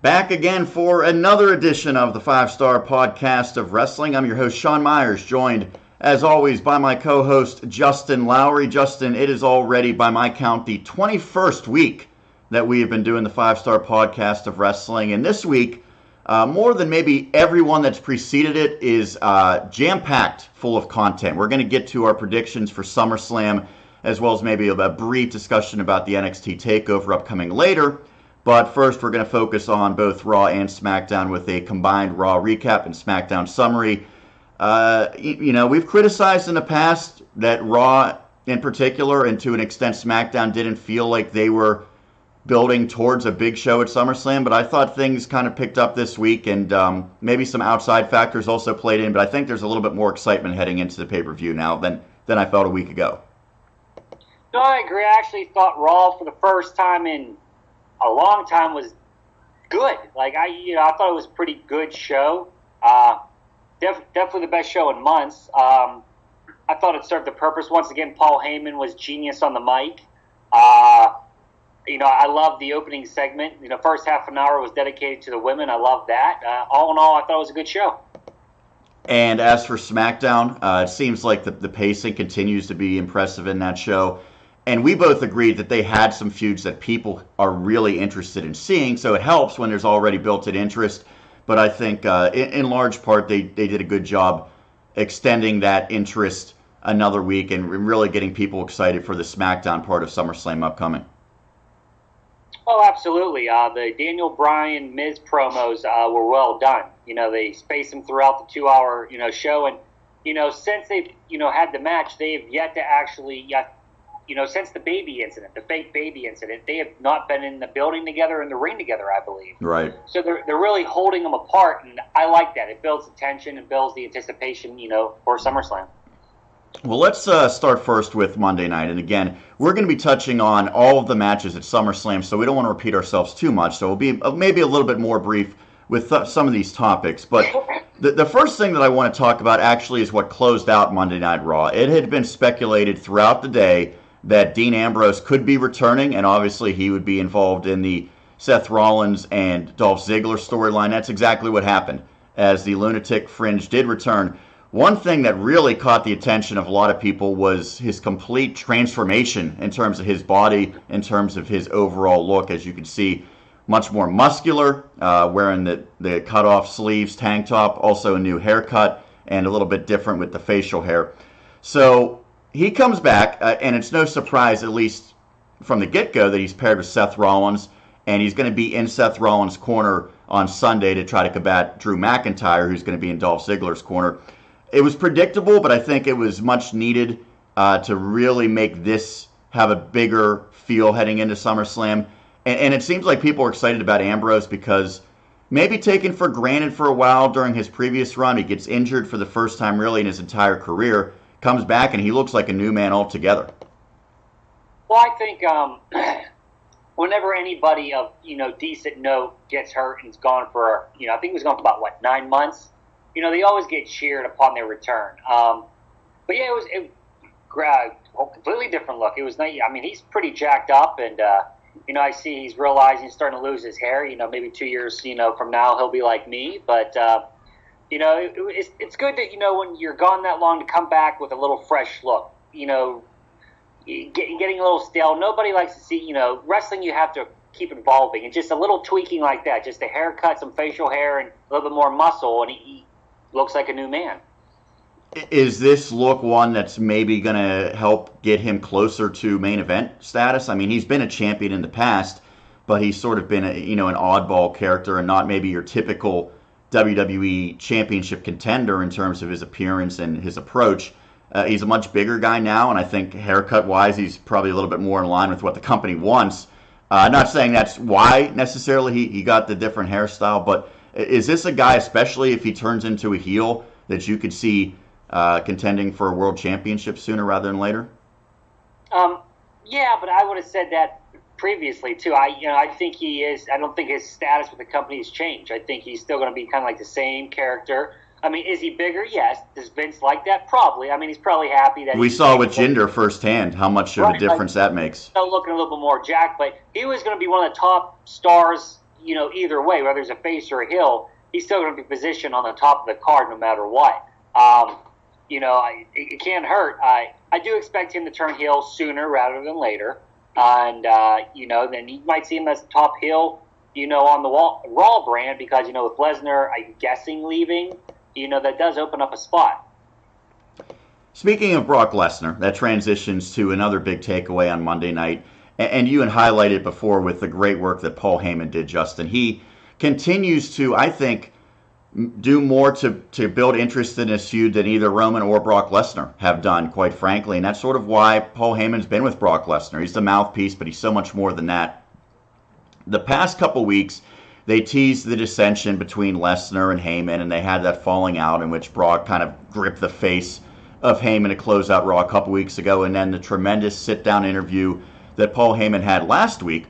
Back again for another edition of the 5-Star Podcast of Wrestling. I'm your host, Sean Meyers, joined, as always, by my co-host, Justin Lowery. Justin, it is already, by my count, the 21st week that we have been doing the 5-Star Podcast of Wrestling. And this week, more than maybe everyone that's preceded it, is jam-packed full of content. We're going to get to our predictions for SummerSlam, as well as maybe a brief discussion about the NXT TakeOver upcoming later. But first, we're going to focus on both Raw and SmackDown with a combined Raw recap and SmackDown summary. We've criticized in the past that Raw in particular, and to an extent SmackDown, didn't feel like they were building towards a big show at SummerSlam, but I thought things kind of picked up this week, and maybe some outside factors also played in, but I think there's a little bit more excitement heading into the pay-per-view now than I felt a week ago. No, I agree. I actually thought Raw for the first time in a long time was good. I thought it was a pretty good show. Definitely the best show in months. I thought it served the purpose. Once again, Paul Heyman was genius on the mic. I love the opening segment. First half an hour was dedicated to the women. I love that. All in all, I thought it was a good show. And as for SmackDown, it seems like the pacing continues to be impressive in that show. And we both agreed that they had some feuds that people are really interested in seeing, so it helps when there's already built-in interest. But I think in large part they did a good job extending that interest another week and really getting people excited for the SmackDown part of SummerSlam upcoming. Oh, absolutely. The Daniel Bryan Miz promos were well done. They spaced them throughout the 2-hour show, and since they've had the match, they have yet to actually since the baby incident, the fake baby incident, they have not been in the building together, in the ring together, I believe. Right. So they're really holding them apart, and I like that. It builds the tension and builds the anticipation, for SummerSlam. Well, let's start first with Monday night. And again, we're going to be touching on all of the matches at SummerSlam, so we don't want to repeat ourselves too much. So we'll be maybe a little bit more brief with some of these topics. But the first thing that I want to talk about actually is what closed out Monday Night Raw. It had been speculated throughout the day that Dean Ambrose could be returning, and obviously he would be involved in the Seth Rollins and Dolph Ziggler storyline. That's exactly what happened, as the Lunatic Fringe did return. One thing that really caught the attention of a lot of people was his complete transformation in terms of his body, in terms of his overall look. As you can see, much more muscular, wearing the cut-off sleeves, tank top, also a new haircut, and a little bit different with the facial hair. So he comes back, and it's no surprise, at least from the get-go, that he's paired with Seth Rollins, and he's going to be in Seth Rollins' corner on Sunday to try to combat Drew McIntyre, who's going to be in Dolph Ziggler's corner. It was predictable, but I think it was much needed to really make this have a bigger feel heading into SummerSlam. And it seems like people are excited about Ambrose because maybe taken for granted for a while during his previous run. He gets injured for the first time really in his entire career, comes back, and he looks like a new man altogether. Well, I think whenever anybody of decent note gets hurt and is gone for I think he was gone for about 9 months. They always get cheered upon their return. But yeah, it was a completely different look. It was nice. I mean, he's pretty jacked up, and I see he's realizing he's starting to lose his hair. Maybe 2 years from now he'll be like me. But it's good that when you're gone that long to come back with a little fresh look. Getting a little stale. Nobody likes to see wrestling. You have to keep evolving, and just a little tweaking like that, just a haircut, some facial hair, and a little bit more muscle, and he looks like a new man. Is this look one that's maybe going to help get him closer to main event status? I mean, he's been a champion in the past, but he's sort of been an oddball character and not maybe your typical WWE championship contender in terms of his appearance and his approach. He's a much bigger guy now, and I think haircut-wise, he's probably a little bit more in line with what the company wants. Not saying that's why necessarily he got the different hairstyle, but is this a guy, especially if he turns into a heel, that you could see contending for a world championship sooner rather than later? Yeah, but I would have said that previously too. I think he is. I don't think his status with the company has changed. I think he's still going to be kind of like the same character. I mean, is he bigger? Yes. Does Vince like that? Probably. I mean, he's probably happy that we saw with Jinder firsthand how much of a difference that makes. Still looking a little bit more jacked, but he was going to be one of the top stars either way, whether it's a face or a heel, he's still going to be positioned on the top of the card no matter what. It can't hurt. I do expect him to turn heel sooner rather than later. And, then you might see him as top heel, on the Raw brand because, with Lesnar, I'm guessing, leaving, that does open up a spot. Speaking of Brock Lesnar, that transitions to another big takeaway on Monday night. And you had highlighted before with the great work that Paul Heyman did, Justin. He continues to, I think, do more to build interest in this feud than either Roman or Brock Lesnar have done, quite frankly. And that's sort of why Paul Heyman's been with Brock Lesnar. He's the mouthpiece, but he's so much more than that. The past couple weeks, they teased the dissension between Lesnar and Heyman, and they had that falling out in which Brock kind of gripped the face of Heyman to close out Raw a couple weeks ago, and then the tremendous sit-down interview that Paul Heyman had last week.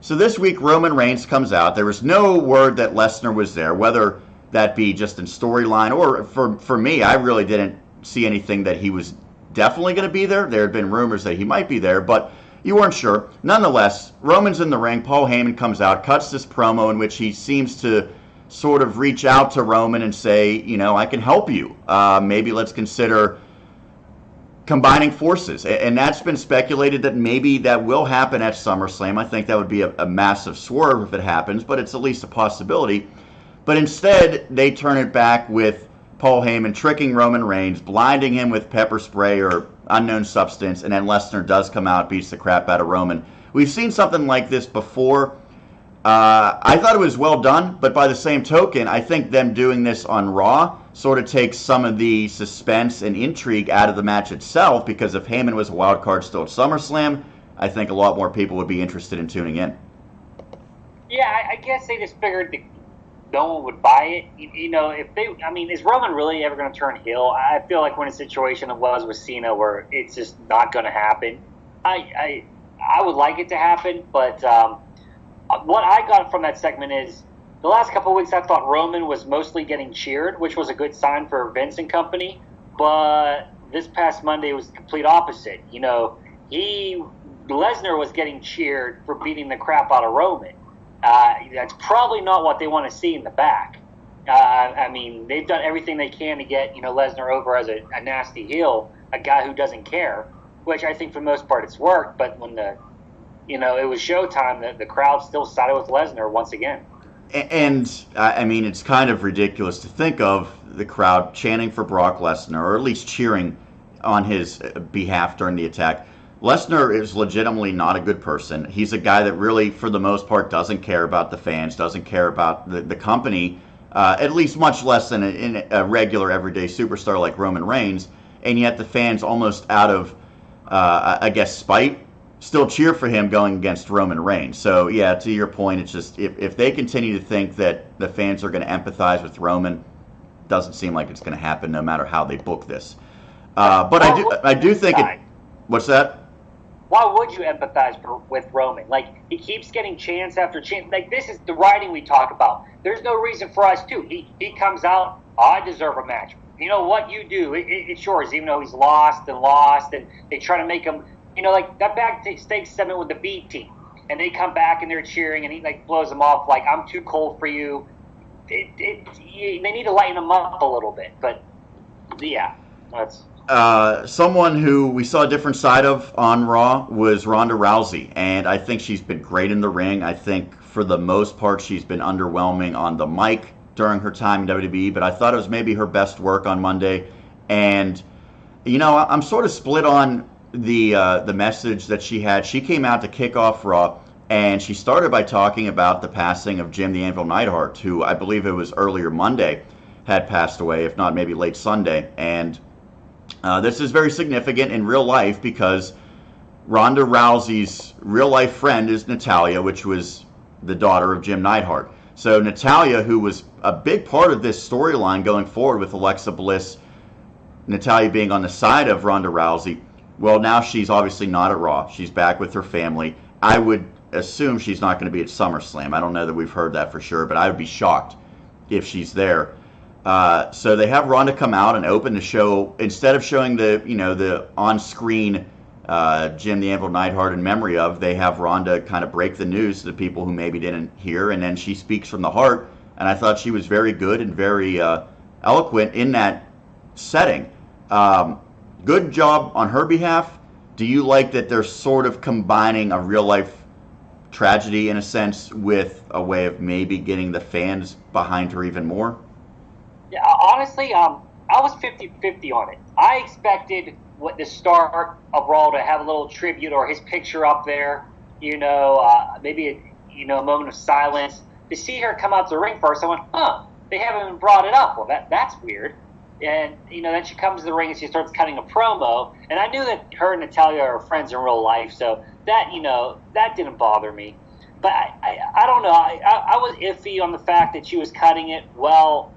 So this week, Roman Reigns comes out. There was no word that Lesnar was there, whether that be just in storyline or for me, I really didn't see anything that he was definitely going to be there. There had been rumors that he might be there, but you weren't sure. Nonetheless, Roman's in the ring. Paul Heyman comes out, cuts this promo in which he seems to sort of reach out to Roman and say, I can help you. Maybe let's consider combining forces. And that's been speculated that maybe that will happen at SummerSlam. I think that would be a massive swerve if it happens, but it's at least a possibility. But instead, they turn it back with Paul Heyman tricking Roman Reigns, blinding him with pepper spray or unknown substance, and then Lesnar does come out, beats the crap out of Roman. We've seen something like this before. I thought it was well done, but by the same token, I think them doing this on Raw sort of takes some of the suspense and intrigue out of the match itself, because if Heyman was a wild card still at SummerSlam, I think a lot more people would be interested in tuning in. Yeah, I guess they just figured no one would buy it. Is Roman really ever going to turn heel? I feel like we're in a situation it was with Cena where it's just not going to happen. I would like it to happen, but what I got from that segment is the last couple of weeks I thought Roman was mostly getting cheered, which was a good sign for Vince and company, but this past Monday was the complete opposite. Lesnar was getting cheered for beating the crap out of Roman. That's probably not what they want to see in the back. They've done everything they can to get Lesnar over as a nasty heel, a guy who doesn't care, which I think for the most part it's worked. But when it was showtime, the crowd still sided with Lesnar once again. And it's kind of ridiculous to think of the crowd chanting for Brock Lesnar, or at least cheering on his behalf during the attack. Lesnar is legitimately not a good person. He's a guy that really, for the most part, doesn't care about the fans, doesn't care about the company, at least much less than a regular everyday superstar like Roman Reigns. And yet the fans, almost out of, spite, still cheer for him going against Roman Reigns. So, yeah, to your point, it's just if they continue to think that the fans are going to empathize with Roman, doesn't seem like it's going to happen no matter how they book this. But I do think it... What's that? Why would you empathize with Roman? He keeps getting chance after chance. This is the writing we talk about. There's no reason for us to. He comes out, I deserve a match. You know what you do? It's yours, even though he's lost, and they try to make him, that backstage segment with the B team. And they come back and they're cheering, and he blows them off I'm too cold for you. They need to lighten him up a little bit. But, yeah, that's... Someone who we saw a different side of on Raw was Ronda Rousey, and I think she's been great in the ring. I think for the most part she's been underwhelming on the mic during her time in WWE, but I thought it was maybe her best work on Monday. And I'm sort of split on the message that she had. She came out to kick off Raw, and she started by talking about the passing of Jim the Anvil Neidhart, who I believe it was earlier Monday had passed away, if not maybe late Sunday. And this is very significant in real life because Ronda Rousey's real-life friend is Natalya, which was the daughter of Jim Neidhart. So Natalya, who was a big part of this storyline going forward with Alexa Bliss, Natalya being on the side of Ronda Rousey, well, now she's obviously not at Raw. She's back with her family. I would assume she's not going to be at SummerSlam. I don't know that we've heard that for sure, but I would be shocked if she's there. So they have Ronda come out and open the show. Instead of showing the on-screen Jim the Anvil Neidhart in memory of, they have Ronda kind of break the news to the people who maybe didn't hear, and then she speaks from the heart. And I thought she was very good and very eloquent in that setting. Good job on her behalf. Do you like that they're sort of combining a real-life tragedy, in a sense, with a way of maybe getting the fans behind her even more? Yeah, honestly, I was 50-50 on it. I expected the start of Raw to have a little tribute or his picture up there, maybe a moment of silence. To see her come out to the ring first, I went, they haven't even brought it up. Well, that's weird. And, then she comes to the ring and she starts cutting a promo. And I knew that her and Natalya are friends in real life, so that, that didn't bother me. But I don't know. I was iffy on the fact that she was cutting it while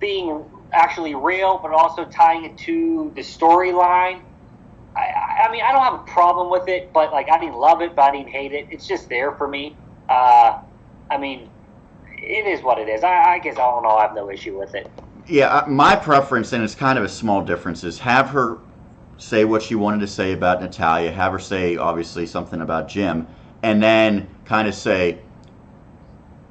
being actually real, but also tying it to the storyline. I mean, I don't have a problem with it, but, I didn't love it, but I didn't hate it. It's just there for me. I mean, it is what it is. I guess all in all, I have no issue with it. Yeah, my preference, and it's kind of a small difference, is have her say what she wanted to say about Natalya, have her say, obviously, something about Jim, and then kind of say,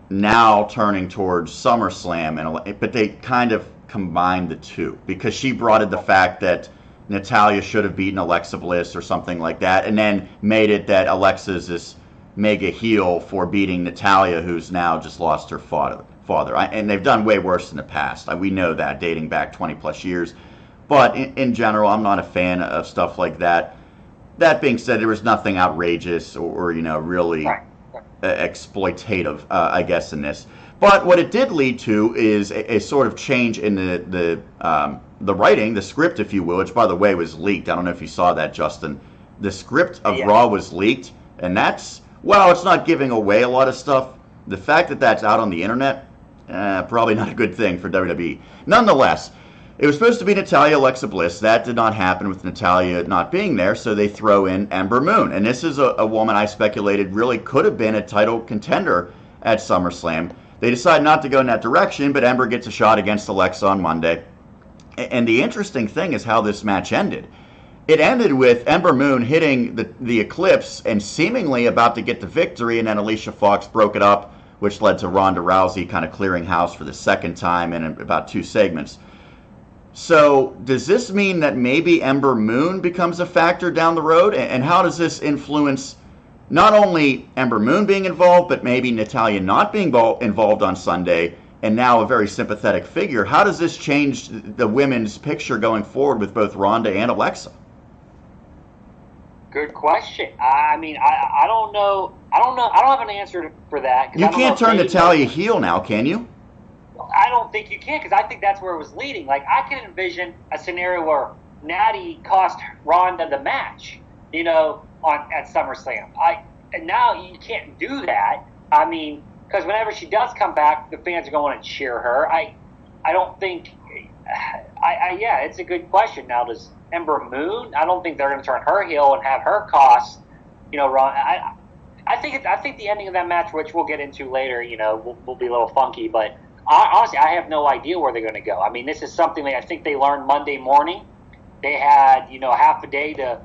now turning towards SummerSlam, but they kind of combined the two, because she brought in the fact that Natalya should have beaten Alexa Bliss or something like that, and then made it that Alexa's this mega heel for beating Natalya, who's now just lost her father. And they've done way worse in the past. We know that, dating back 20 plus years. But in general, I'm not a fan of stuff like that. That being said, there was nothing outrageous or really exploitative, I guess, in this. But what it did lead to is a sort of change in the writing, the script, if you will, which, by the way, was leaked. I don't know if you saw that, Justin. The script of Raw was leaked, and that's, well, it's not giving away a lot of stuff. The fact that that's out on the internet, probably not a good thing for WWE. Nonetheless, it was supposed to be Natalya, Alexa Bliss. That did not happen with Natalya not being there, so they throw in Ember Moon. And this is a woman I speculated really could have been a title contender at SummerSlam. They decide not to go in that direction, but Ember gets a shot against Alexa on Monday. And the interesting thing is how this match ended. It ended with Ember Moon hitting the Eclipse and seemingly about to get the victory, and then Alicia Fox broke it up, which led to Ronda Rousey kind of clearing house for the second time in about 2 segments. So does this mean that maybe Ember Moon becomes a factor down the road? And how does this influence not only Ember Moon being involved, but maybe Natalya not being involved on Sunday, and now a very sympathetic figure? How does this change the women's picture going forward with both Ronda and Alexa? Good question. I mean, I don't know. I don't have an answer for that. You can't turn Natalya heel now, can you? I don't think you can, because I think that's where it was leading. I can envision a scenario where Natty cost Ronda the match, at SummerSlam. And now you can't do that. I mean, because whenever she does come back, the fans are going to cheer her. I don't think. Yeah, it's a good question. Now, does Ember Moon? I don't think they're going to turn her heel and have her cost, Ron. I think the ending of that match, which we'll get into later, will be a little funky. But honestly, I have no idea where they're going to go. I mean, this is something that I think they learned Monday morning. They had, half a day to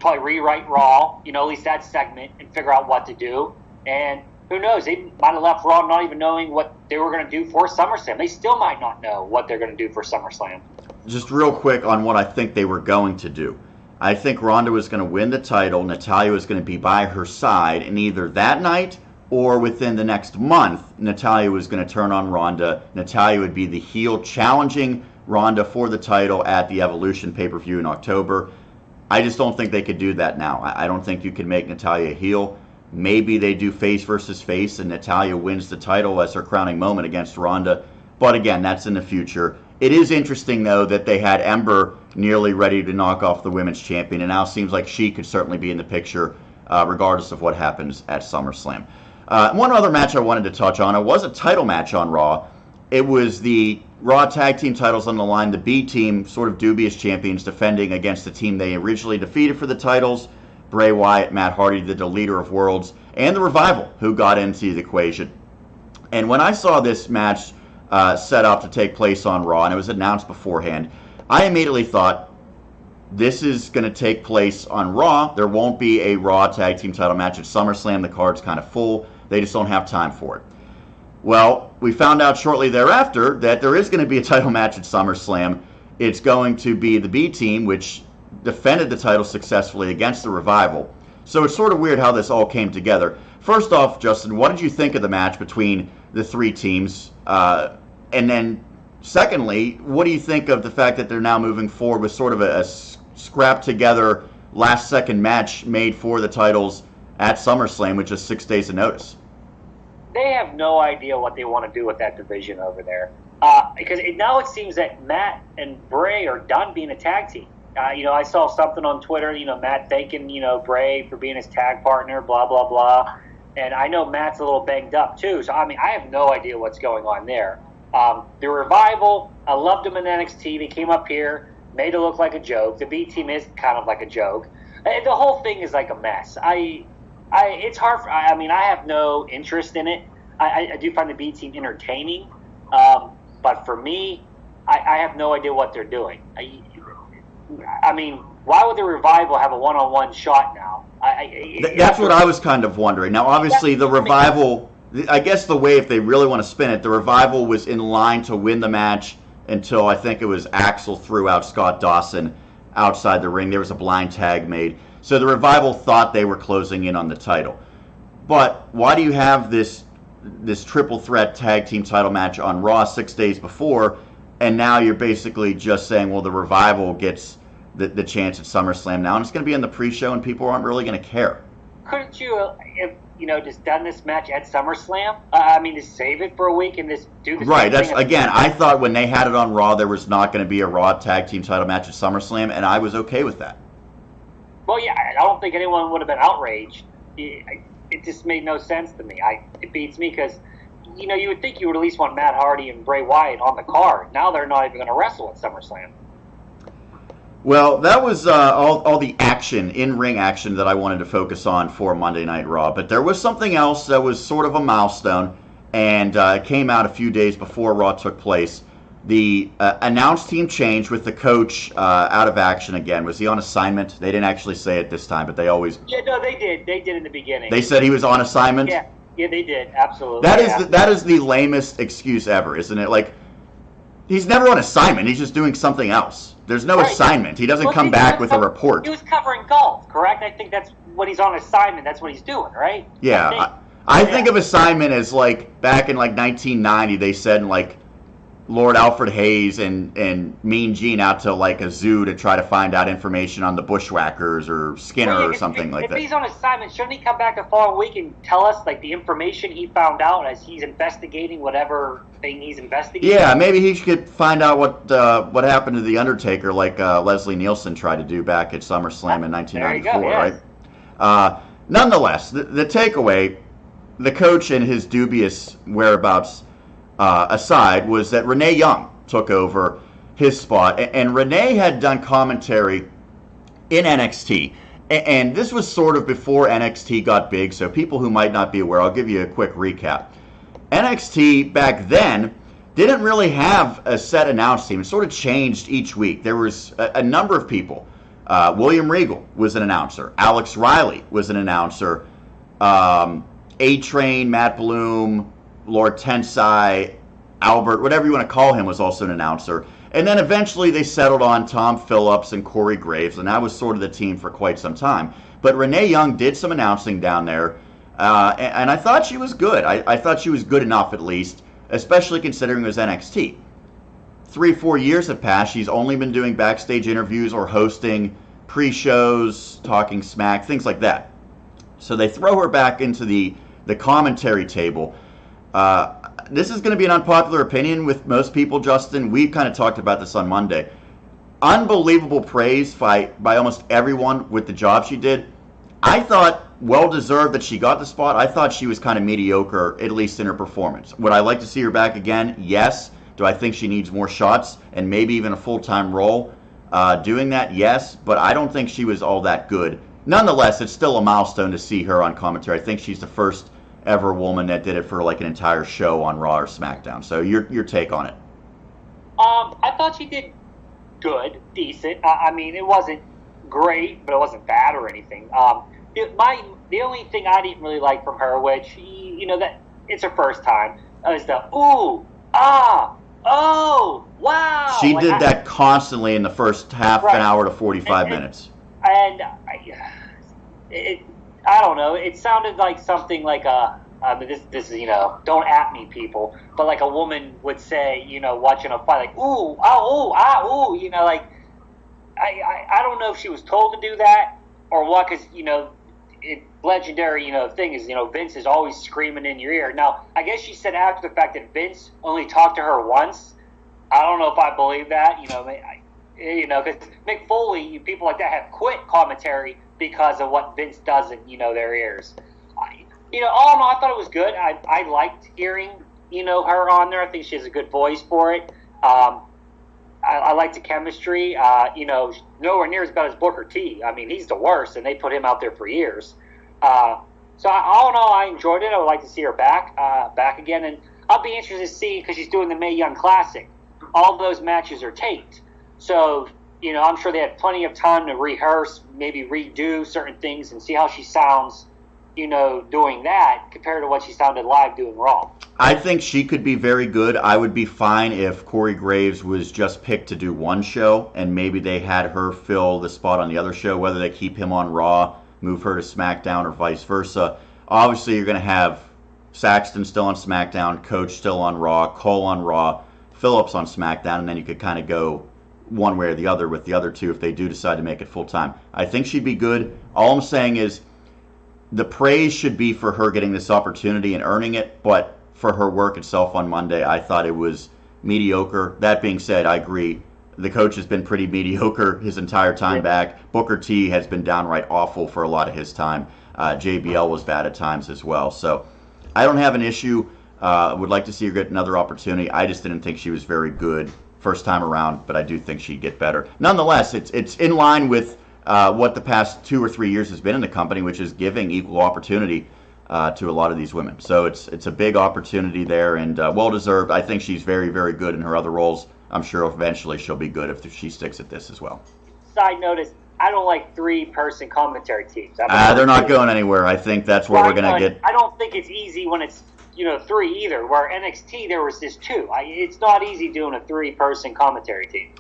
probably rewrite Raw, at least that segment, and figure out what to do. And who knows? They might have left Raw not even knowing what they were going to do for SummerSlam. They still might not know what they're going to do for SummerSlam. Just real quick on what I think they were going to do. I think Ronda was going to win the title. Natalya was going to be by her side, and either that night or within the next month, Natalya was going to turn on Ronda. Natalya would be the heel challenging Ronda for the title at the Evolution pay-per-view in October. I just don't think they could do that now. I don't think you can make Natalya a heel. Maybe they do face versus face, and Natalya wins the title as her crowning moment against Ronda. But again, that's in the future. It is interesting, though, that they had Ember nearly ready to knock off the women's champion, and now it seems like she could certainly be in the picture regardless of what happens at SummerSlam. One other match I wanted to touch on, it was a title match on Raw. It was the Raw Tag Team titles on the line, the B Team, sort of dubious champions, defending against the team they originally defeated for the titles, Bray Wyatt, Matt Hardy, the Deleter of Worlds, and the Revival, who got into the equation. And when I saw this match set up to take place on Raw, and it was announced beforehand, I immediately thought, this is going to take place on Raw. There won't be a Raw tag team title match at SummerSlam. The card's kind of full. They just don't have time for it. Well, we found out shortly thereafter that there is going to be a title match at SummerSlam. It's going to be the B team, which defended the title successfully against the Revival. So it's sort of weird how this all came together. First off, Justin, what did you think of the match between the three teams? And then secondly, what do you think of the fact that they're now moving forward with sort of a scrap together last second match made for the titles at SummerSlam with just 6 days of notice? They have no idea what they want to do with that division over there. Because now it seems that Matt and Bray are done being a tag team. I saw something on Twitter, Matt thanking, Bray for being his tag partner, blah, blah, blah. And I know Matt's a little banged up, too. So, I have no idea what's going on there. The Revival, I loved them in NXT. They came up here, made it look like a joke. The B team is kind of like a joke. The whole thing is like a mess. It's hard. I have no interest in it. I do find the B team entertaining. But for me, I have no idea what they're doing. Why would the Revival have a one-on-one shot now? That's what I was kind of wondering. Now, obviously, the Revival, I guess the way, if they really want to spin it, the Revival was in line to win the match until I think it was Axel threw out Scott Dawson outside the ring. There was a blind tag made. So the Revival thought they were closing in on the title. But why do you have this triple threat tag team title match on Raw 6 days before, and now you're basically just saying, well, the Revival gets the chance at SummerSlam now, and it's going to be in the pre-show, and people aren't really going to care? Couldn't you, just done this match at SummerSlam? Just save it for a week and just do the right. Same That's thing. Again, I thought when they had it on Raw, there was not going to be a Raw tag team title match at SummerSlam, and I was okay with that. Well, yeah, I don't think anyone would have been outraged. It just made no sense to me. It beats me because, you would think you would at least want Matt Hardy and Bray Wyatt on the card. Now they're not even going to wrestle at SummerSlam. Well, that was all the action, in-ring action that I wanted to focus on for Monday Night Raw. But there was something else that was sort of a milestone, and it came out a few days before Raw took place. The announce team changed with the coach out of action again. Was he on assignment? They didn't actually say it this time, but they always... Yeah, no, they did. They did in the beginning. They said he was on assignment? Yeah, they did. Absolutely. That is the lamest excuse ever, isn't it? Like, he's never on assignment. He's just doing something else. There's no assignment. He doesn't come back with a report. He was covering golf, correct? I think that's when he's on assignment. That's what he's doing, right? Yeah. I think of assignment as, like, back in, like, 1990, they said, like, Lord Alfred Hayes and Mean Gene out to, like, a zoo to try to find out information on the Bushwhackers or Skinner or something like that. If he's on assignment, shouldn't he come back the following week and tell us, like, the information he found out as he's investigating whatever thing he's investigating? Yeah, maybe he should find out what happened to The Undertaker, like Leslie Nielsen tried to do back at SummerSlam in 1994, yes. Right? Nonetheless, the takeaway, the coach and his dubious whereabouts aside, was that Renee Young took over his spot. And Renee had done commentary in NXT. And this was sort of before NXT got big, so people who might not be aware, I'll give you a quick recap. NXT back then didn't really have a set announce team. It sort of changed each week. There was a number of people. William Regal was an announcer. Alex Riley was an announcer. A-Train, Matt Bloom, Lord Tensai, Albert, whatever you want to call him, was also an announcer. And then eventually they settled on Tom Phillips and Corey Graves, and that was sort of the team for quite some time. But Renee Young did some announcing down there, and I thought she was good. I thought she was good enough, at least, especially considering it was NXT. 3-4 years have passed. She's only been doing backstage interviews or hosting pre-shows, talking smack, things like that. So they throw her back into the commentary table. This is going to be an unpopular opinion with most people, Justin. We kind of talked about this on Monday. Unbelievable praise by almost everyone with the job she did. I thought well-deserved that she got the spot. I thought she was kind of mediocre, at least in her performance. Would I like to see her back again? Yes. Do I think she needs more shots and maybe even a full-time role doing that? Yes. But I don't think she was all that good. Nonetheless, it's still a milestone to see her on commentary. I think she's the first ever woman that did it for like an entire show on Raw or SmackDown. So your take on it? I thought she did good, decent. I mean, it wasn't great, but it wasn't bad or anything. The only thing I didn't really like from her, which that it's her first time, is the ooh, ah, oh, wow. She did that constantly in the first half an hour to 45 minutes. And I don't know. It sounded like something like this is don't at me, people, but like a woman would say, watching a fight, like ooh, ah, ooh, ah, ooh, like I don't know if she was told to do that or what, because legendary thing is Vince is always screaming in your ear. Now I guess she said after the fact that Vince only talked to her once. I don't know if I believe that. Because Mick Foley, people like that have quit commentary because of what Vince does in their ears. All in all, I thought it was good. I liked hearing her on there. I think she has a good voice for it. I liked the chemistry. Nowhere near as bad as Booker T. I mean, he's the worst, and they put him out there for years. So all in all, I enjoyed it. I would like to see her back again, and I'll be interested to see, because she's doing the Mae Young Classic. All those matches are taped, so I'm sure they had plenty of time to rehearse, maybe redo certain things, and see how she sounds, doing that compared to what she sounded live doing Raw. I think she could be very good. I would be fine if Corey Graves was just picked to do one show, and maybe they had her fill the spot on the other show, whether they keep him on Raw, move her to SmackDown, or vice versa. Obviously, you're going to have Saxton still on SmackDown, Coach still on Raw, Cole on Raw, Phillips on SmackDown, and then you could kind of go one way or the other with the other two if they do decide to make it full-time. I think she'd be good. All I'm saying is the praise should be for her getting this opportunity and earning it, but for her work itself on Monday, I thought it was mediocre. That being said, I agree. The coach has been pretty mediocre his entire time back. Booker T has been downright awful for a lot of his time. JBL was bad at times as well. So I don't have an issue. Would like to see her get another opportunity. I just didn't think she was very good first time around, but I do think she'd get better. Nonetheless, it's in line with what the past 2 or 3 years has been in the company, which is giving equal opportunity to a lot of these women. So it's a big opportunity there, and well-deserved. I think she's very, very good in her other roles. I'm sure eventually she'll be good if she sticks at this as well. Side note is, I don't like 3-person commentary teams. They're not going anywhere. I think that's where we're going to get. I don't think it's easy when it's 3 either. Where NXT there was just 2. It's not easy doing a 3-person commentary team.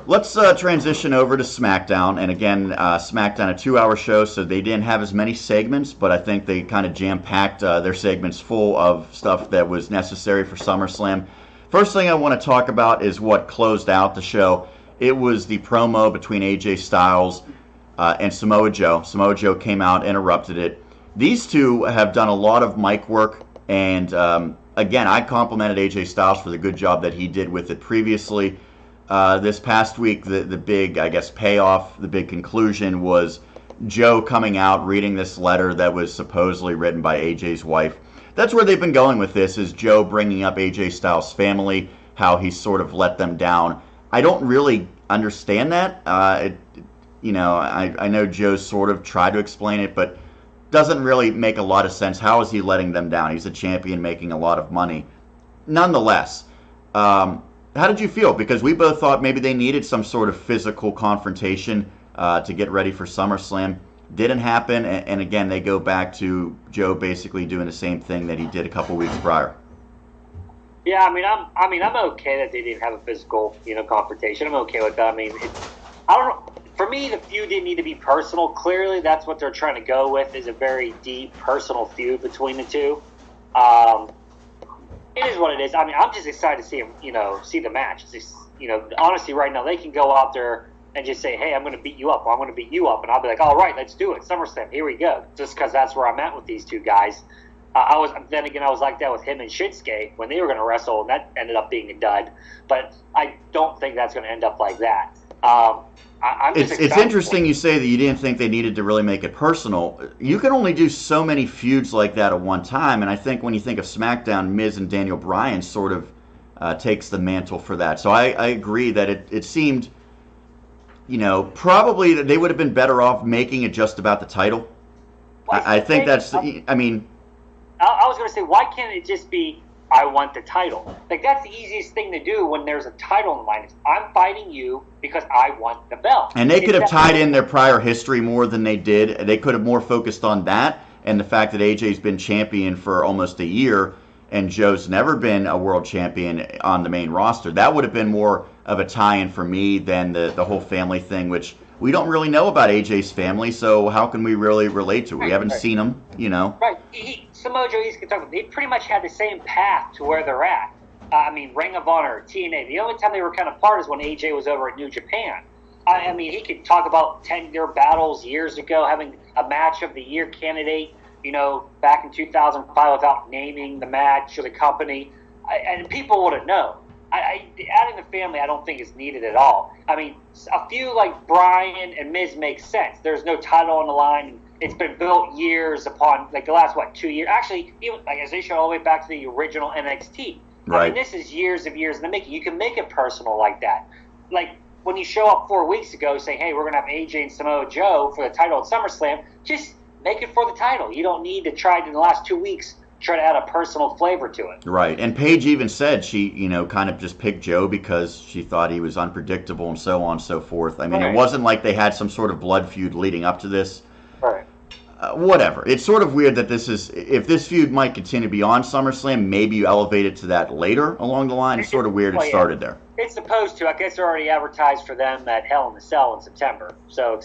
Let's transition over to SmackDown, and again, SmackDown, a 2-hour show, so they didn't have as many segments, but I think they kind of jam-packed their segments full of stuff that was necessary for SummerSlam. First thing I want to talk about is what closed out the show. It was the promo between AJ Styles and Samoa Joe. Samoa Joe came out, interrupted it. These two have done a lot of mic work, and again, I complimented AJ Styles for the good job that he did with it previously. This past week, the big, I guess, payoff, the big conclusion was Joe coming out, reading this letter that was supposedly written by AJ's wife. That's where they've been going with this, is Joe bringing up AJ Styles' family, how he sort of let them down. I don't really understand that. I know Joe sort of tried to explain it, but doesn't really make a lot of sense. How is he letting them down? He's a champion making a lot of money. Nonetheless, how did you feel? Because we both thought maybe they needed some sort of physical confrontation to get ready for SummerSlam. Didn't happen, and again, they go back to Joe basically doing the same thing that he did a couple weeks prior. Yeah, I'm okay that they didn't have a physical, confrontation. I'm okay with that. I don't know. For me, the feud didn't need to be personal. Clearly, that's what they're trying to go with, is a very deep personal feud between the two. It is what it is. I'm just excited to see him, see the match. It's just, honestly, right now, they can go out there and just say, hey, I'm going to beat you up, or I'm going to beat you up, and I'll be like, all right, let's do it. SummerSlam, here we go. Just because that's where I'm at with these two guys. I was like that with him and Shinsuke when they were going to wrestle, and that ended up being a dud. But I don't think that's going to end up like that. It's interesting you say that you didn't think they needed to really make it personal. You can only do so many feuds like that at one time, and I think when you think of SmackDown, Miz and Daniel Bryan sort of takes the mantle for that. So I agree that it seemed, probably that they would have been better off making it just about the title. I think that's, I was going to say, why can't it just be, I want the title. Like, that's the easiest thing to do when there's a title on the line. It's, I'm fighting you because I want the belt. And they could have tied in their prior history more than they did. They could have more focused on that and the fact that AJ's been champion for almost a year and Joe's never been a world champion on the main roster. That would have been more of a tie-in for me than the whole family thing, which we don't really know about AJ's family, so how can we really relate to it? We haven't seen him, you know. Right. Samoa Joe, they pretty much had the same path to where they're at. I mean, Ring of Honor, TNA. The only time they were kind of apart is when AJ was over at New Japan. I mean, he could talk about 10-year battles years ago, having a match of the year candidate, you know, back in 2005 without naming the match or the company, and people wouldn't know. Adding the family, I don't think is needed at all. I mean, a few like Bryan and Miz make sense. There's no title on the line. It's been built years upon, like the last, 2 years? Actually, even like as they show all the way back to the original NXT. Right. I mean, this is years of years in the making. You can make it personal like that. Like when you show up 4 weeks ago saying, hey, we're going to have AJ and Samoa Joe for the title at SummerSlam, just make it for the title. You don't need to try in the last 2 weeks try to add a personal flavor to it. Right. And Paige even said she, kind of just picked Joe because she thought he was unpredictable and so on and so forth. I mean, It wasn't like they had some sort of blood feud leading up to this. Right. Whatever. It's sort of weird that if this feud might continue beyond SummerSlam, maybe you elevate it to that later along the line. It's sort of weird it started there. It's supposed to. I guess they're already advertised for them at Hell in the Cell in September. So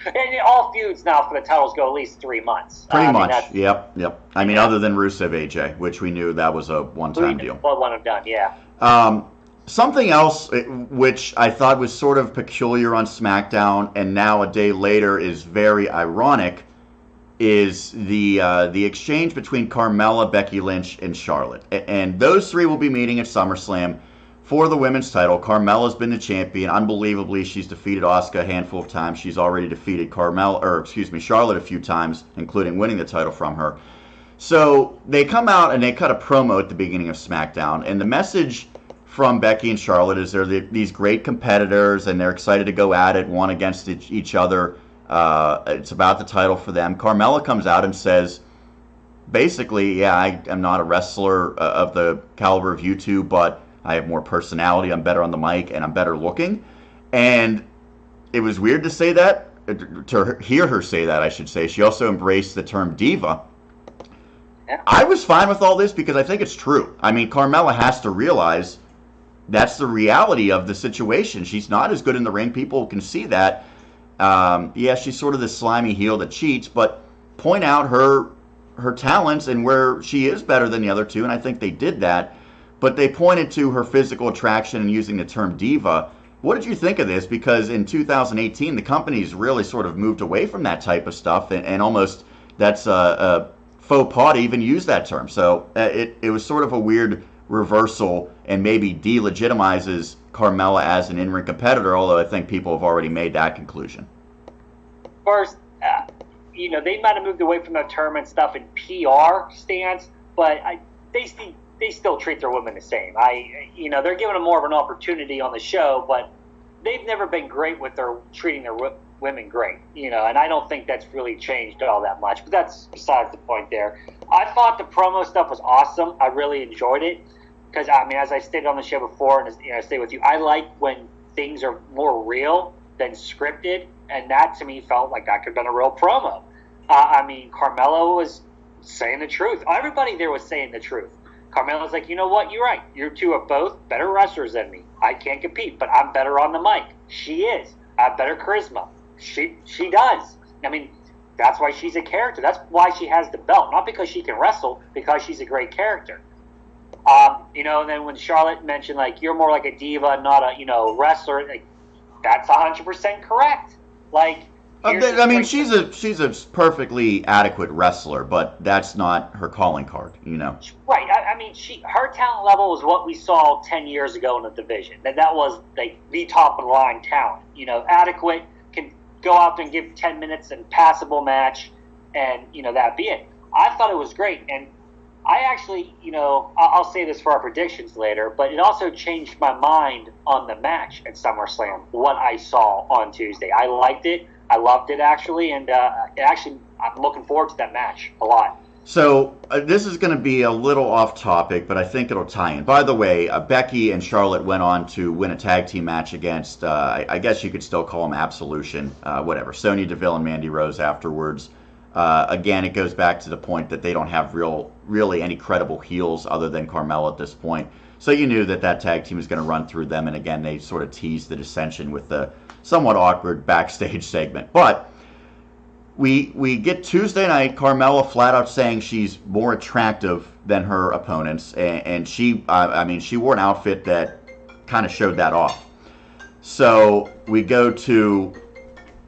and all feuds now for the titles go at least 3 months. Pretty much. Yep. I mean, other than Rusev AJ, which we knew that was a one-time deal. Well, one and done, yeah. Something else which I thought was sort of peculiar on SmackDown, and now a day later is very ironic, is the exchange between Carmella, Becky Lynch, and Charlotte. And those three will be meeting at SummerSlam for the women's title. Carmella's been the champion. Unbelievably, she's defeated Asuka a handful of times. She's already defeated Charlotte a few times, including winning the title from her. So they come out and they cut a promo at the beginning of SmackDown, and the message from Becky and Charlotte is they're these great competitors and they're excited to go at it, one against each other. It's about the title for them. Carmella comes out and says, basically, yeah, I am not a wrestler of the caliber of you two, but I have more personality, I'm better on the mic, and I'm better looking. And it was weird to say that, to hear her say that, I should say. She also embraced the term diva. Yeah. I was fine with all this because I think it's true. I mean, Carmella has to realize that's the reality of the situation. She's not as good in the ring. People can see that. Yeah, she's sort of this slimy heel that cheats, but point out her talents and where she is better than the other two, and I think they did that. But they pointed to her physical attraction and using the term diva. What did you think of this? Because in 2018, the company's really sort of moved away from that type of stuff, and almost that's a faux pas to even use that term. So it was sort of a weird reversal and maybe delegitimizes Carmella as an in-ring competitor, although I think people have already made that conclusion. First, they might have moved away from the term and stuff in PR stance, but they still treat their women the same. They're giving them more of an opportunity on the show, but they've never been great with their treating their women great, and I don't think that's really changed all that much, but that's besides the point there. I thought the promo stuff was awesome. I really enjoyed it because, as I stated on the show before, and I stay with you, I like when things are more real than scripted, and that to me felt like that could have been a real promo. Carmella was saying the truth. Everybody there was saying the truth. Carmella's like, you know what? You're right. You two are both better wrestlers than me. I can't compete, but I'm better on the mic. She is. I have better charisma. She does. That's why she's a character. That's why she has the belt. Not because she can wrestle, because she's a great character. And then when Charlotte mentioned, you're more like a diva, not a, wrestler, that's 100% correct. She's a perfectly adequate wrestler, but that's not her calling card, Right. Her talent level was what we saw 10 years ago in the division. That was the top of the line talent. Adequate, can go out there and give 10 minutes and passable match, and that be it. I thought it was great, and I actually, I'll say this for our predictions later, but it also changed my mind on the match at SummerSlam. What I saw on Tuesday, I liked it. I loved it, actually, and I'm looking forward to that match a lot. So this is going to be a little off topic, but I think it'll tie in. By the way, Becky and Charlotte went on to win a tag team match against, I guess you could still call them Absolution, whatever, Sonya Deville and Mandy Rose afterwards. Again, it goes back to the point that they don't have really any credible heels other than Carmella at this point. So you knew that tag team was going to run through them, and again, they sort of teased the dissension with the somewhat awkward backstage segment. But we get Tuesday night, Carmella flat out saying she's more attractive than her opponents, and she wore an outfit that kind of showed that off. So we go to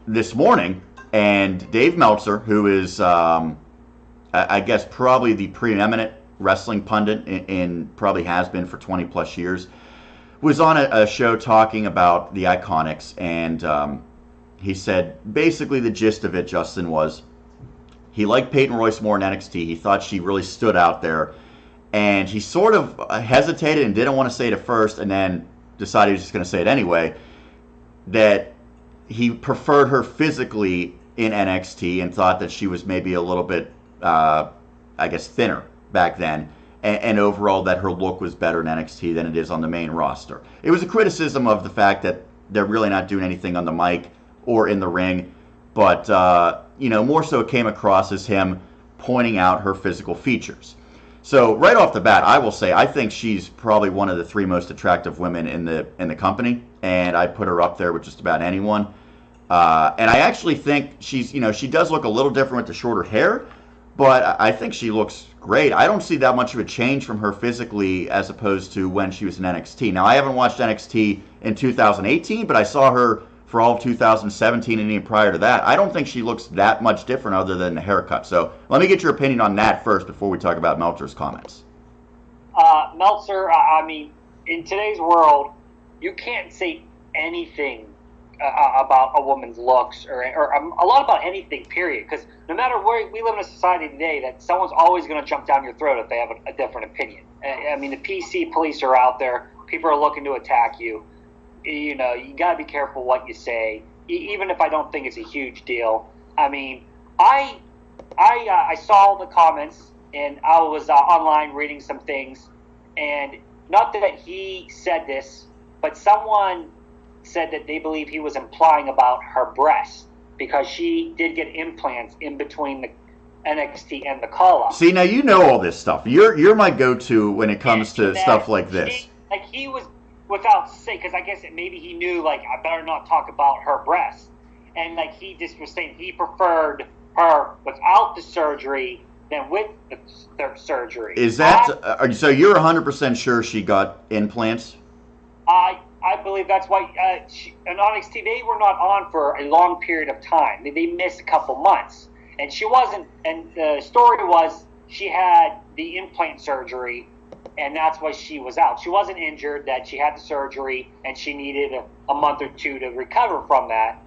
this morning, and Dave Meltzer, who is, I guess, probably the preeminent wrestling pundit in probably has been for 20 plus years, was on a show talking about the Iconics, and he said basically the gist of it, Justin, was he liked Peyton Royce more in NXT. He thought she really stood out there, and he sort of hesitated and didn't want to say it at first, and then decided he was just going to say it anyway, that he preferred her physically in NXT and thought that she was maybe a little bit, I guess, thinner back then, and overall that her look was better in NXT than it is on the main roster. It was a criticism of the fact that they're really not doing anything on the mic or in the ring, but more so it came across as him pointing out her physical features. So right off the bat, I will say I think she's probably one of the three most attractive women in the company, and I put her up there with just about anyone. And I actually think she's, she does look a little different with the shorter hair, but I think she looks great. I don't see that much of a change from her physically as opposed to when she was in NXT. Now, I haven't watched NXT in 2018, but I saw her for all of 2017 and even prior to that. I don't think she looks that much different other than the haircut. So let me get your opinion on that first before we talk about Meltzer's comments. Meltzer, I mean, in today's world, you can't say anything about a woman's looks or a lot about anything, period. Because no matter where we live in a society today, that someone's always going to jump down your throat if they have a different opinion. I mean, the PC police are out there. People are looking to attack you. You got to be careful what you say, even if I don't think it's a huge deal. I mean, I saw the comments, and I was online reading some things, and not that he said this, but someone said that they believe he was implying about her breasts because she did get implants in between the NXT and the call-up. See, now you know all this stuff. You're my go-to when it comes to stuff like this. He was without saying, because I guess maybe he knew, I better not talk about her breasts. And, he just was saying he preferred her without the surgery than with the surgery. Is that, so you're 100% sure she got implants? I believe that's why, in NXT, they were not on for a long period of time. They missed a couple months. And she wasn't, and the story was she had the implant surgery, and that's why she was out. She wasn't injured, that she had the surgery, and she needed a month or two to recover from that.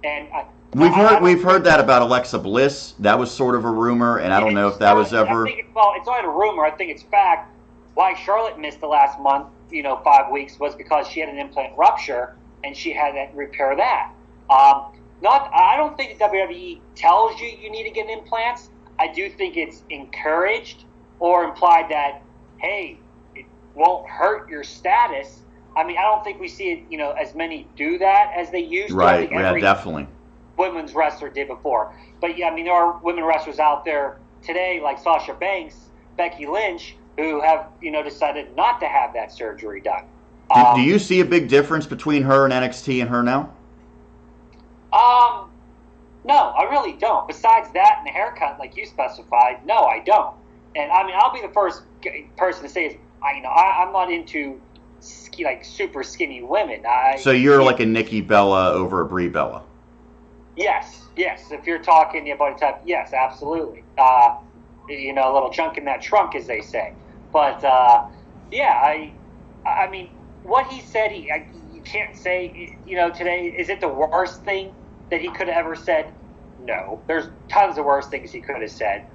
And we've heard that about Alexa Bliss. That was sort of a rumor, and I don't know if that was ever. It's not a rumor. I think it's fact. Why Charlotte missed the last month, 5 weeks, was because she had an implant rupture, and she had to repair that. I don't think WWE tells you need to get implants. I do think it's encouraged or implied that, hey, it won't hurt your status. I mean, I don't think we see it, as many do that as they used to. Right, yeah, definitely. Women's wrestler did before. But, yeah, I mean, there are women wrestlers out there today, like Sasha Banks, Becky Lynch, who have, decided not to have that surgery done. Do you see a big difference between her and NXT and her now? No, I really don't. Besides that and the haircut, like you specified, no, I don't. And I mean, I'll be the first person to say is, I'm not into super skinny women. So you're like a Nikki Bella over a Brie Bella. Yes. If you're talking about type, yes, absolutely. A little chunk in that trunk, as they say. But I mean, what he said, you can't say, today, is it the worst thing that he could have ever said? No. There's tons of worse things he could have said.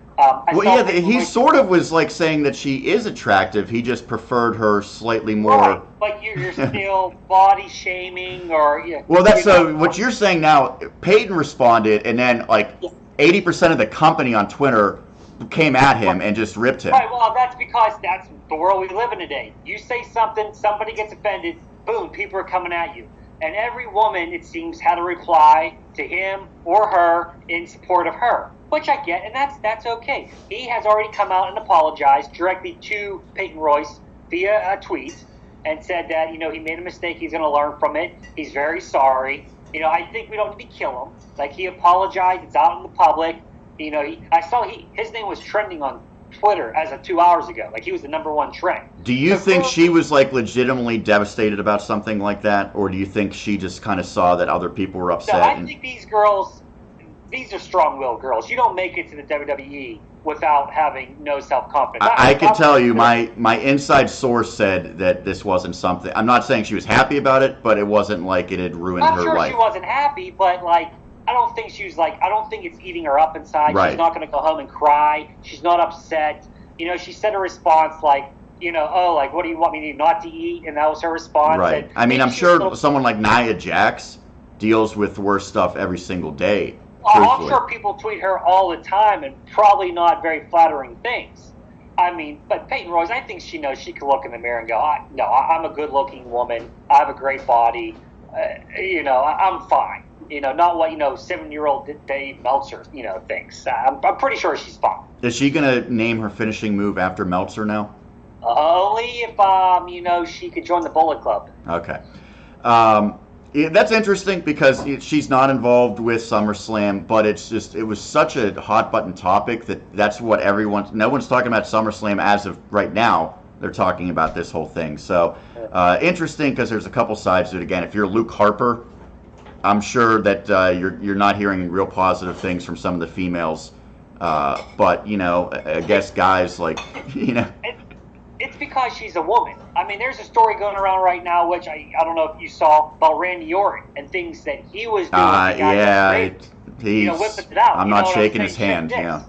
He sort of was saying that she is attractive. He just preferred her slightly more. Right. Like you're still body shaming or. Well, that's what you're saying now. Peyton responded, and then 80% of the company on Twitter came at him and just ripped him. Right, well, that's because that's the world we live in today. You say something, somebody gets offended, boom, people are coming at you. And every woman, it seems, had a reply to him or her in support of her, which I get, and that's okay. He has already come out and apologized directly to Peyton Royce via a tweet and said that, he made a mistake, he's going to learn from it, he's very sorry. I think we don't need to kill him. Like, he apologized, it's out in the public. I saw his name was trending on Twitter as of 2 hours ago. Like, he was the #1 trend. Do you think she was legitimately devastated about something like that, or do you think she just kind of saw that other people were upset? No, I think these girls, these are strong-willed girls. You don't make it to the WWE without having no self-confidence. I can tell you, my inside source said that this wasn't something. I'm not saying she was happy about it, but it wasn't like it had ruined her life. I'm sure she wasn't happy, but I don't think she was I don't think it's eating her up inside. Right. She's not going to go home and cry. She's not upset. She said a response what do you want me not to eat? And that was her response. Right. And I'm sure someone like Nia Jax deals with worse stuff every single day. I'm sure people tweet her all the time and probably not very flattering things. But Peyton Royce, I think she knows she can look in the mirror and go, I'm a good-looking woman. I have a great body. I'm fine. Not what 7-year-old Dave Meltzer thinks. I'm pretty sure she's fine. Is she gonna name her finishing move after Meltzer now? Only if she could join the Bullet Club. Okay. That's interesting because she's not involved with SummerSlam, but it was such a hot button topic that's what no one's talking about SummerSlam as of right now. They're talking about this whole thing. So interesting because there's a couple sides to it. Again, if you're Luke Harper, I'm sure that you're not hearing real positive things from some of the females. But I guess guys It's because she's a woman. There's a story going around right now, which I don't know if you saw, about Randy Orton and things that he was doing. Whipping it out. I'm not shaking his hand. Yeah.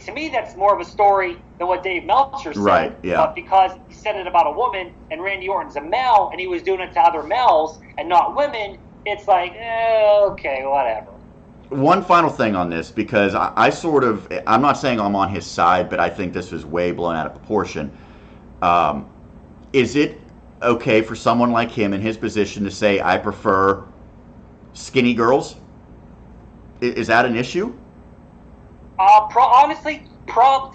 To me, that's more of a story than what Dave Meltzer said. Right, yeah. But because he said it about a woman, and Randy Orton's a male, and he was doing it to other males and not women, it's okay, whatever. One final thing on this, because I'm not saying I'm on his side, but I think this was way blown out of proportion. Is it okay for someone like him in his position to say, I prefer skinny girls? Is that an issue? Honestly,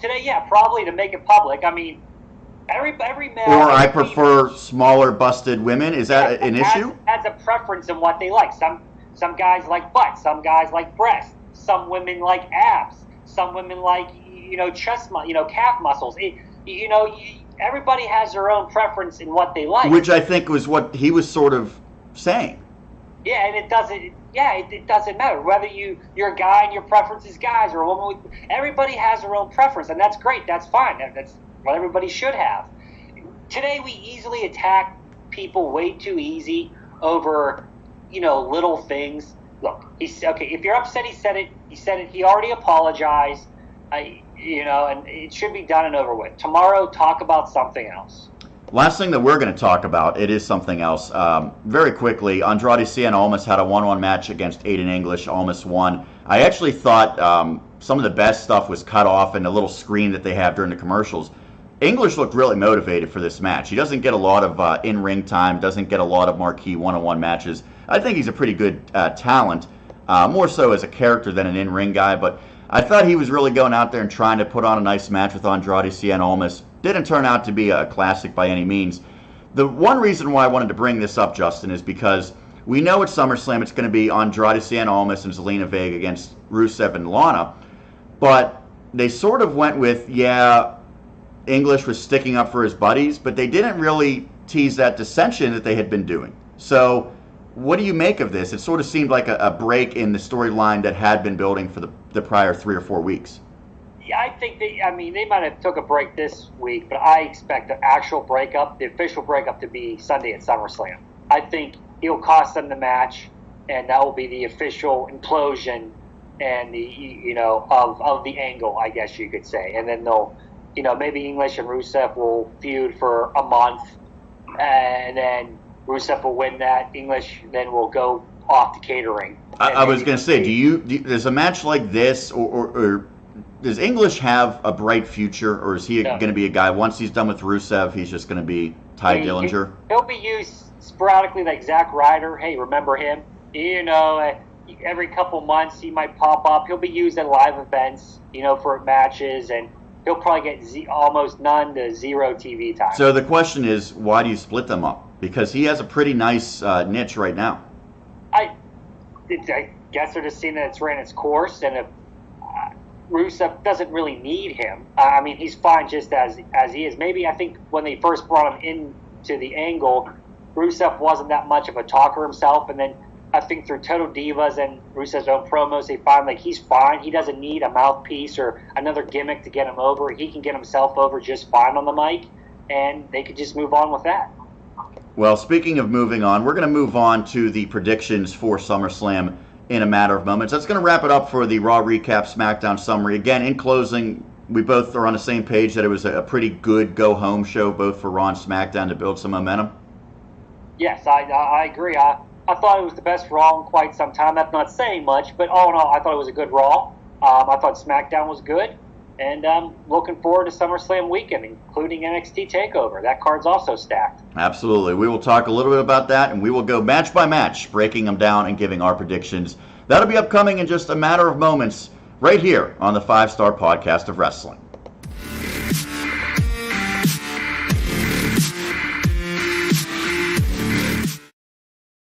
today, yeah, probably to make it public. Every male. Or I prefer smaller, busted women. Is that an issue? Has a preference in what they like. Some guys like butts. Some guys like breasts. Some women like abs. Some women like chest, calf muscles. Everybody has their own preference in what they like. Which I think was what he was sort of saying. Yeah, and it doesn't. Yeah, it doesn't matter whether you're a guy and your preference is guys or a woman. Everybody has their own preference, and that's great. That's fine. That's what everybody should have. Today we easily attack people way too easy over little things. Look, okay. If you're upset, he said it. He said it. He already apologized. And it should be done and over with. Tomorrow, talk about something else. Last thing that we're going to talk about, it is something else. Very quickly, Andrade Cien Almas had a 1-1 match against Aiden English. Almas won. I actually thought some of the best stuff was cut off in the little screen that they have during the commercials. English looked really motivated for this match. He doesn't get a lot of in-ring time, doesn't get a lot of marquee one-on-one matches. I think he's a pretty good talent, more so as a character than an in-ring guy, but I thought he was really going out there and trying to put on a nice match with Andrade Cien Almas. Didn't turn out to be a classic by any means. The one reason why I wanted to bring this up, Justin, is because we know at SummerSlam it's going to be Andrade Cien Almas and Zelina Vega against Rusev and Lana, but they sort of went with, English was sticking up for his buddies, but they didn't really tease that dissension that they had been doing. So what do you make of this? It sort of seemed like a break in the storyline that had been building for the prior 3 or 4 weeks. Yeah, I think they might have took a break this week, but I expect the actual breakup, the official breakup, to be Sunday at SummerSlam. I think he'll cost them the match, and that will be the official implosion and the of the angle, I guess you could say. And then they'll maybe English and Rusev will feud for a month, and then Rusev will win that. English then will go off the catering. I was going to say, does a match like this, or does English have a bright future, or is he going to be a guy, once he's done with Rusev, he's just going to be Ty Dillinger? He'll be used sporadically like Zack Ryder. Hey, remember him? Every couple months he might pop up. He'll be used at live events, for matches, and he'll probably get almost none to zero TV time. So the question is, why do you split them up? Because he has a pretty nice niche right now. I guess they're just seeing that it's ran its course, and if Rusev doesn't really need him. I mean, he's fine just as he is. Maybe I think when they first brought him into the angle, Rusev wasn't that much of a talker himself, and then I think through Total Divas and Rusev's own promos, they find like he's fine. He doesn't need a mouthpiece or another gimmick to get him over. He can get himself over just fine on the mic, and they could just move on with that. Well, speaking of moving on, we're going to move on to the predictions for SummerSlam in a matter of moments. That's going to wrap it up for the Raw Recap SmackDown Summary. Again, in closing, we both are on the same page that it was a pretty good go-home show, both for Raw and SmackDown, to build some momentum. Yes, I agree. I thought it was the best Raw in quite some time. That's not saying much, but all in all, I thought it was a good Raw. I thought SmackDown was good, and looking forward to SummerSlam weekend, including NXT TakeOver. That card's also stacked. Absolutely. We will talk a little bit about that, and we will go match by match, breaking them down and giving our predictions. That'll be upcoming in just a matter of moments right here on the 5 Star Podcast of Wrestling.